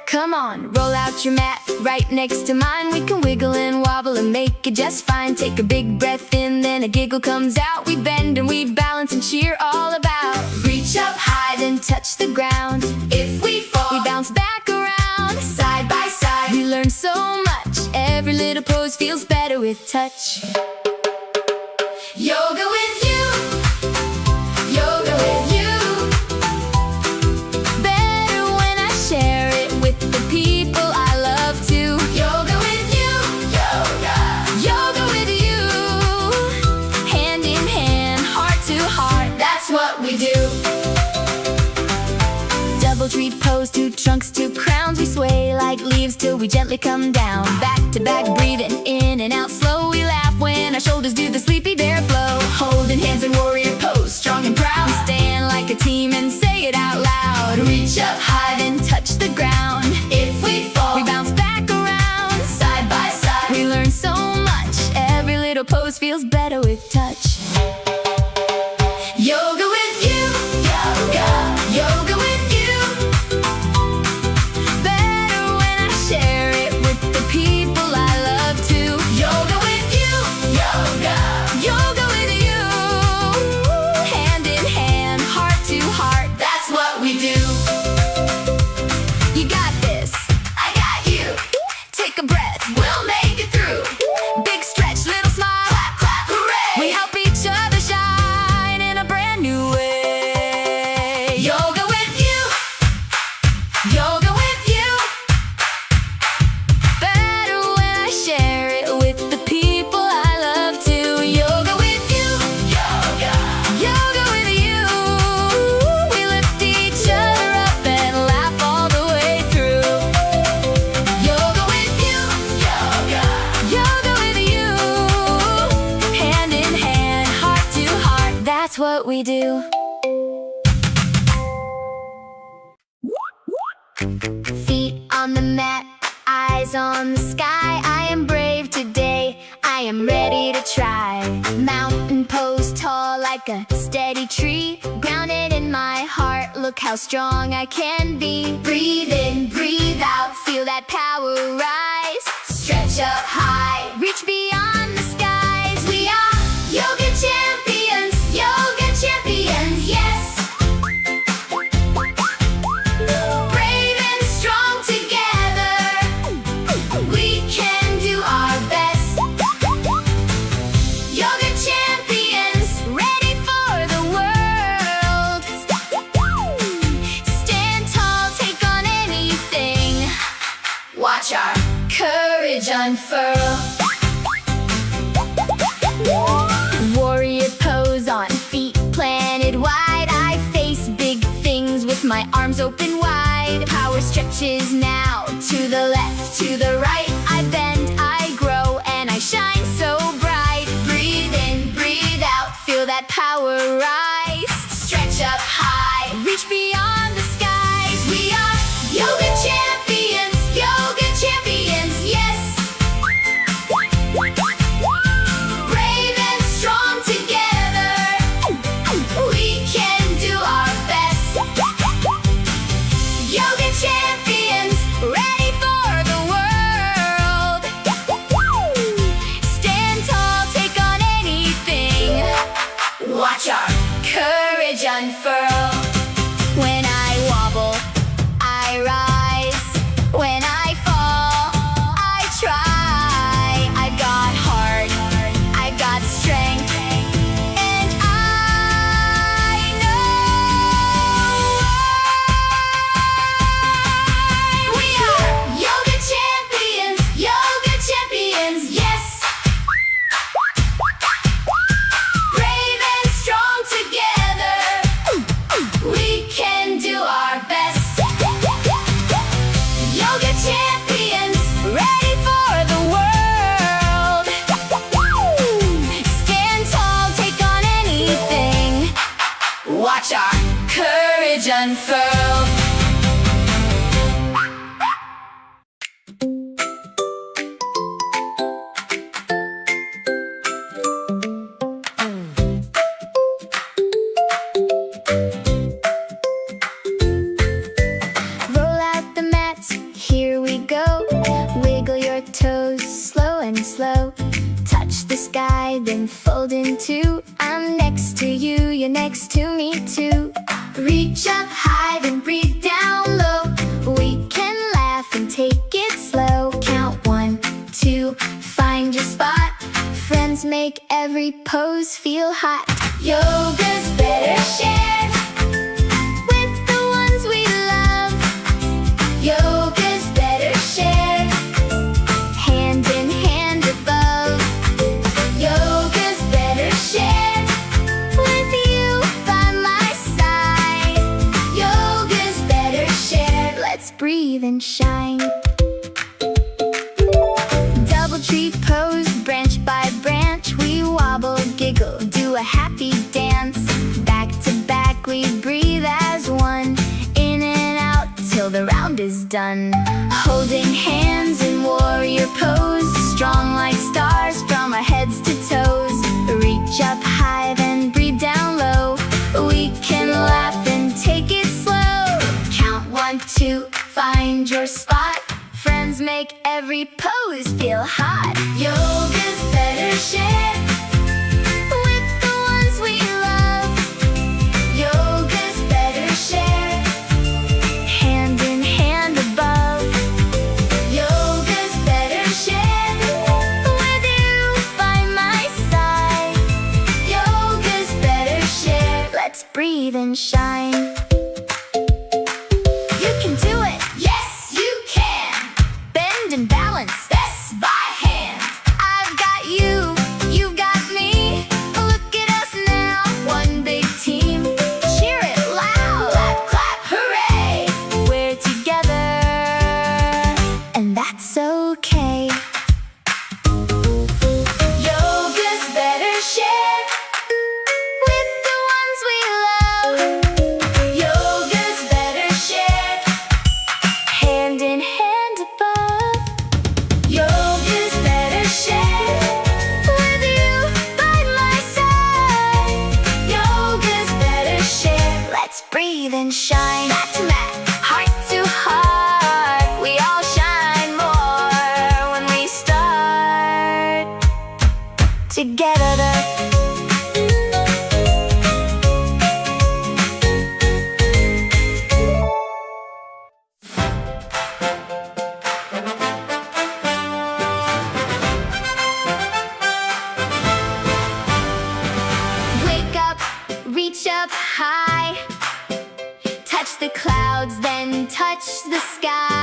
Come on, roll out your mat right next to mine. We can wiggle and wobble and make it just fine. Take a big breath in, then a giggle comes out. We bend and we balance and cheer all about. Reach up high, then touch the ground. If we fall, we bounce back around. Side by side, we learn so much. Every little pose feels better with touch. Yoga with you. Yoga with you. Better when I share it with the people I love to. Yoga with you. Yoga. Yoga with you. Hand in hand, heart to heart. That's what we do. Double tree pose, two trunks, two crowns. We sway like leaves till we gently come down. Back to back, breathing in and out slow. We laugh when our shoulders do the sleepy bear flow. Holding hands in warrior pose, strong and proud. We stand like a team and say it out loud. Reach up high, then touch the ground. If we fall, we bounce back around. Side by side, we learn so much. Every little pose feels better with touch. Yoga with you. Yoga. Yoga with you. Better when I share it with the people I love to. Yoga with you. Yoga. Yoga with you. Hand in hand, heart to heart. That's what we do. You got this. I got you. Take a breath. We'll make it through. Big stretch, little smile. Clap, clap, hooray. We help each other shine in a brand new way. Yoga with you. Yoga with you. Better when I share it with the people I love to. Yoga with you. Yoga. Yoga with you. We lift each other up and laugh all the way through. Yoga with you. Yoga. Yoga with you. Hand in hand, heart to heart. That's what we do. Feet on the mat, eyes on the sky. I am brave today, I am ready to try. Mountain pose, tall like a steady tree. Grounded in my heart, look how strong I can be. Breathe in, breathe out, feel that power rise. Stretch up high, reach beyond the skies. We are yoga champions, yes. Brave and strong together, we can do our best. Yoga champions, ready for the world. Stand tall, take on anything. Watch our courage unfurl. Warrior pose on feet planted wide. I face big things with my arms open wide. Power stretches now, to the left, to the right. I bend, I grow, and I shine so bright. Breathe in, breathe out, feel that power rise. Stretch up high, reach beyond the skies. We are yoga champions, yes. Brave and strong together, we can do our best. Yoga champions, ready for the world. Touch the sky, then fold in two. I'm next to you, you're next to me too. Reach up high, then breathe down low. We can laugh and take it slow. Count 1, 2, find your spot. Friends make every pose feel hot. Yoga's better shared with the ones we love. Yoga's better shared, hand in hand above. Yoga's better shared with you by my side. Yoga's better shared, let's breathe and shine. Double tree pose, branch by branch. We wobble, giggle, do a happy dance. Back to back we breathe as one. In and out till the round is done. Holding hands in warrior pose, strong like stars from our heads to toes. Reach up high, then breathe down low. We can laugh and take it slow. Count 1, 2, find your spot. Friends make every pose feel hot. Yoga's better shared with the ones we love. Yoga's better shared, hand in hand above. Yoga's better shared with you by my side. Yoga's better shared, let's breathe and shine. You can do it, yes you can. Bend and balance, best by hand. I've got you, you've got me. Look at us now, one big team. Cheer it loud, clap, clap, hooray. We're together, and that's okay. Yoga's better shared with the ones we love. Yoga's better shared, hand in hand above. Yoga's better shared with you by my side. Yoga's better shared, let's breathe and shine. Mat to mat, heart to heart. We all shine more when we start together. Wake up, reach up high. Touch the clouds, then touch the sky.